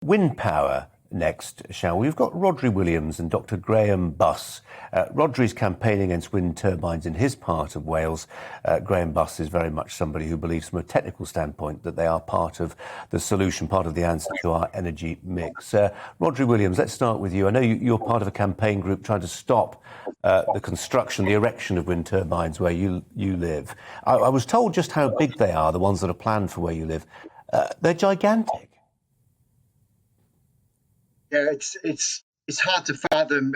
Wind power next, shall we? We've got Rhodri Williams and Dr Grahame Buss. Rhodri's campaigning against wind turbines in his part of Wales. Grahame Buss is very much somebody who believes from a technical standpoint that they are part of the solution, part of the answer to our energy mix. Rhodri Williams, let's start with you. I know you're part of a campaign group trying to stop the construction, the erection of wind turbines where you live. I was told just how big they are, the ones that are planned for where you live. They're gigantic. Yeah, it's hard to fathom.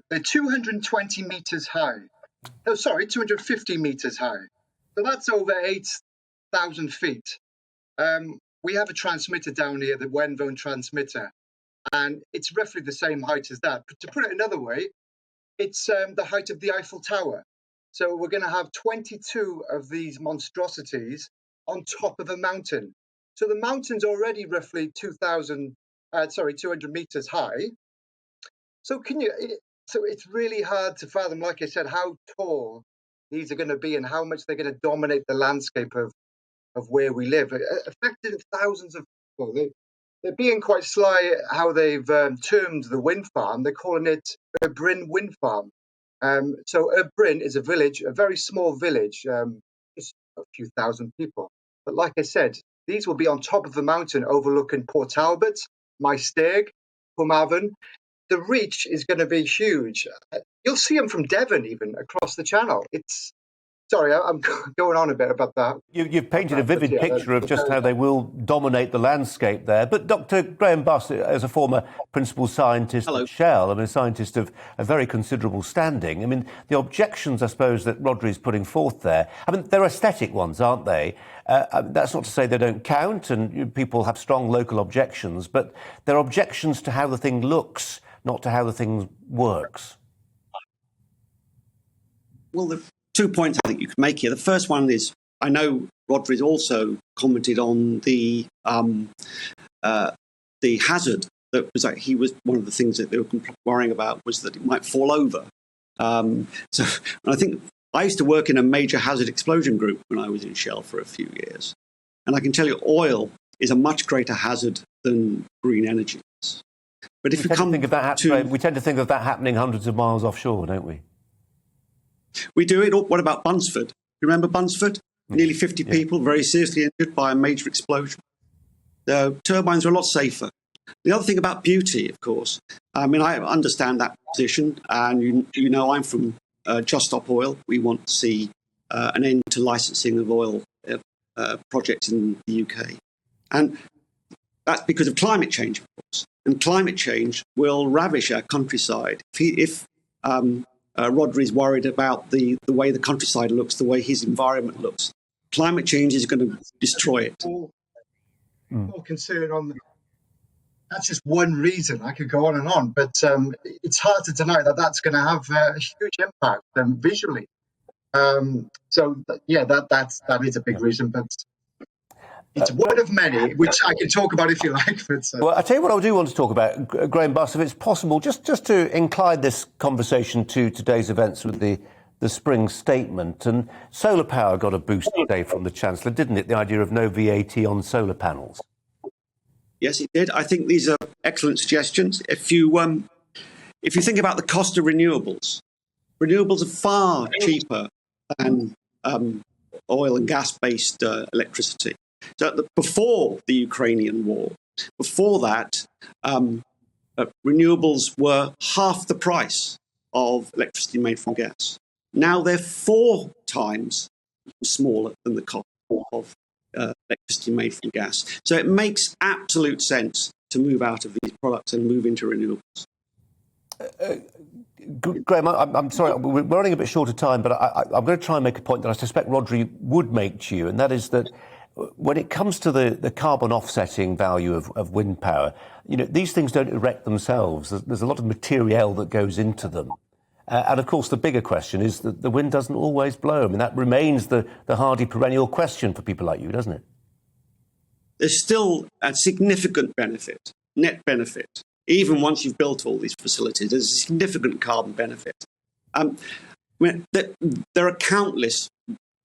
They're 220 meters high. Oh, sorry, 250 meters high. So that's over 8,000 feet. We have a transmitter down here, the Wenvone transmitter, and it's roughly the same height as that. But to put it another way, it's the height of the Eiffel Tower. So we're going to have 22 of these monstrosities on top of a mountain. So the mountain's already roughly 200 meters high. So it's really hard to fathom, like I said, how tall these are going to be and how much they're going to dominate the landscape of where we live, affecting thousands of people. They're being quite sly how they've termed the wind farm. They're calling it a Bryn Wind Farm. So Bryn is a village, a very small village, just a few thousand people. But like I said, these will be on top of the mountain overlooking Port Talbot, Maesteg, Cwmavon. The reach is going to be huge. You'll see them from Devon even across the channel. Sorry, I'm going on a bit about that. You've painted a vivid picture of just how they will dominate the landscape there. But Dr Grahame Buss, as a former principal scientist at Shell, a scientist of a very considerable standing, the objections, I suppose, that Rhodri's putting forth there, they're aesthetic ones, aren't they? That's not to say they don't count, and people have strong local objections, but they're objections to how the thing looks, not to how the thing works. Well, the 2 points I think you could make here. The first one is, I know Rhodri's also commented on the hazard that was like, he was one of the things that they were worrying about was that it might fall over. So I think I used to work in a major hazard explosion group when I was in Shell for a few years, and I can tell you, oil is a much greater hazard than green energy is. But if we tend to think of that happening hundreds of miles offshore, don't we? We do it. What about Bunsford? Remember Bunsford? Nearly 50 people very seriously injured by a major explosion. The turbines are a lot safer. The other thing about beauty, of course, I understand that position, and you know I'm from Just Stop Oil. We want to see an end to licensing of oil projects in the UK. And that's because of climate change, of course. And climate change will ravish our countryside. If Rhodri's worried about the way the countryside looks, the way his environment looks, climate change is going to destroy it. More concern on that's just one reason. I could go on and on, but it's hard to deny that that's going to have a huge impact visually. That is a big reason, but it's one of many, which I can talk about if you like. But, Well, I'll tell you what I do want to talk about, Grahame Buss, if it's possible, just to incline this conversation to today's events with the spring statement. And solar power got a boost today from the Chancellor, didn't it? The idea of no VAT on solar panels. Yes, it did. I think these are excellent suggestions. If you think about the cost of renewables are far cheaper than oil and gas-based electricity. So before the Ukrainian war, before that, renewables were half the price of electricity made from gas. Now they're 4 times smaller than the cost of electricity made from gas. So it makes absolute sense to move out of these products and move into renewables. Graham, I'm sorry, we're running a bit short of time, but I'm going to try and make a point that I suspect Rhodri would make to you, and that is that when it comes to the carbon offsetting value of wind power, these things don't erect themselves. There's a lot of material that goes into them. And of course, the bigger question is that the wind doesn't always blow. That remains the hardy perennial question for people like you, doesn't it? There's still a significant benefit, net benefit. Even once you've built all these facilities, there's a significant carbon benefit. There are countless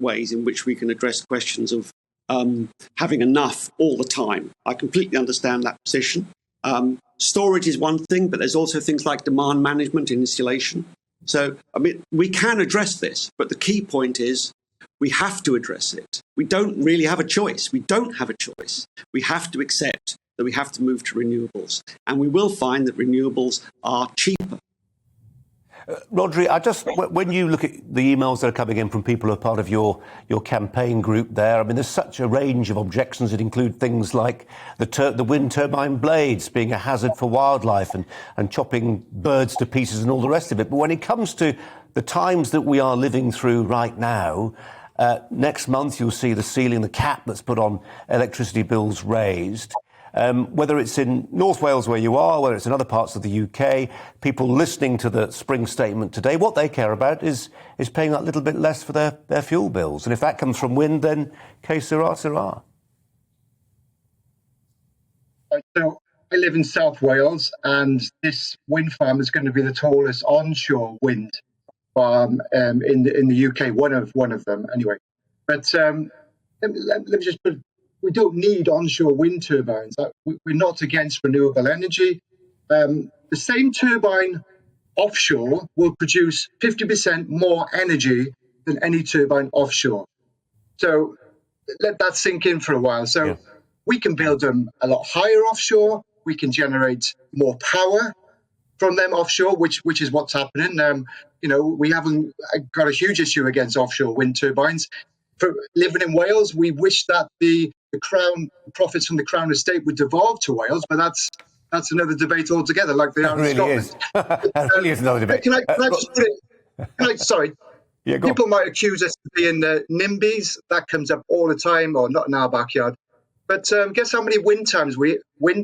ways in which we can address questions of having enough all the time. I completely understand that position. Storage is one thing, but there's also things like demand management and installation. So, I mean, we can address this, but the key point is we have to address it. We don't really have a choice. We don't have a choice. We have to accept that we have to move to renewables. And we will find that renewables are cheaper. Rhodri, when you look at the emails that are coming in from people who are part of your campaign group there, I mean, there's such a range of objections that include things like the wind turbine blades being a hazard for wildlife and chopping birds to pieces and all the rest of it. But when it comes to the times that we are living through right now, next month you'll see the ceiling, the cap that's put on electricity bills raised. Whether it's in North Wales where you are, whether it's in other parts of the UK, people listening to the spring statement today, what they care about is paying that little bit less for their fuel bills. And if that comes from wind, then que sera, sera. So I live in South Wales, and this wind farm is going to be the tallest onshore wind farm in the UK, one of them anyway. But let me just put, we don't need onshore wind turbines. We're not against renewable energy. The same turbine offshore will produce 50% more energy than any turbine offshore. So let that sink in for a while. So we can build them a lot higher offshore. We can generate more power from them offshore, which is what's happening. We haven't got a huge issue against offshore wind turbines. For living in Wales, we wish that the profits from the Crown estate would devolve to Wales, but that's another debate altogether, like they are in Scotland. That really is another debate. Can I just put it? Sorry. Yeah, go People on. might accuse us of being NIMBYs. That comes up all the time, or not in our backyard. But guess how many wind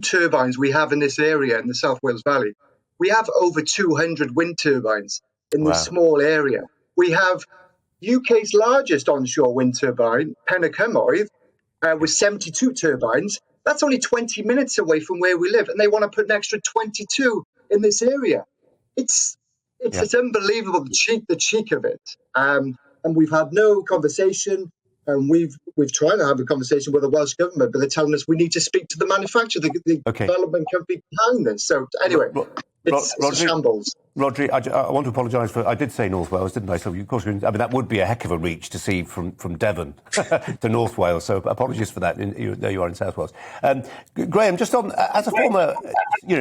turbines we have in this area in the South Wales Valley? We have over 200 wind turbines in this small area. We have UK's largest onshore wind turbine, Pennycymoedd, with 72 turbines. That's only 20 minutes away from where we live, and they want to put an extra 22 in this area. It's unbelievable, the cheek of it. And we've had no conversation, and we've tried to have a conversation with the Welsh government, but they're telling us we need to speak to the manufacturer, the development company behind this. So anyway, it's a shambles. Rhodri, I want to apologise for... I did say North Wales, didn't I? So, of course, that would be a heck of a reach to see from Devon to North Wales. So apologies for that. There you are in South Wales. Graham, just on, as a former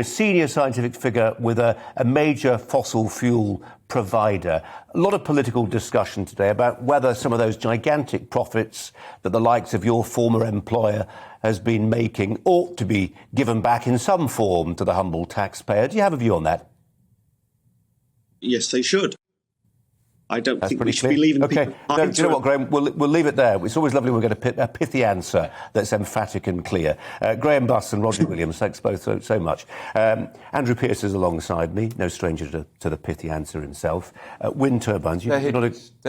senior scientific figure with a major fossil fuel provider, a lot of political discussion today about whether some of those gigantic profits that the likes of your former employer has been making ought to be given back in some form to the humble taxpayer. Do you have a view on that? Yes, they should. I don't think we should clear. be leaving Okay. people No, do you know what, Graham? We'll leave it there. It's always lovely when we get a pithy answer that's emphatic and clear. Grahame Buss and Rhodri Williams, thanks both so much. Andrew Pearce is alongside me, no stranger to the pithy answer himself. Wind turbines. They're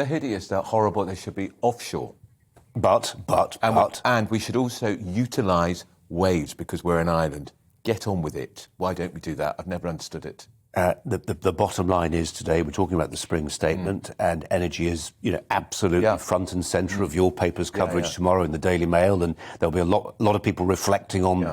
hideous, they're horrible, they should be offshore. And we should also utilise waves because we're an island. Get on with it. Why don't we do that? I've never understood it. The bottom line is today we're talking about the spring statement, and energy is absolutely front and centre of your paper's coverage tomorrow in the Daily Mail, and there'll be a lot of people reflecting on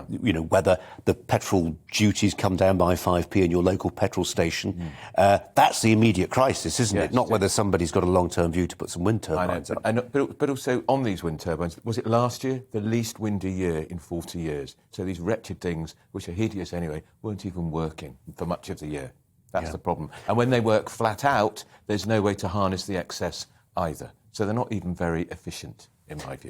whether the petrol duties come down by 5p in your local petrol station. That's the immediate crisis, isn't it? Not whether somebody's got a long-term view to put some wind turbines up. But also on these wind turbines, was it last year? The least windy year in 40 years. So these wretched things, which are hideous anyway, weren't even working for much of the year. That's the problem. And when they work flat out, there's no way to harness the excess either. So they're not even very efficient, in my view.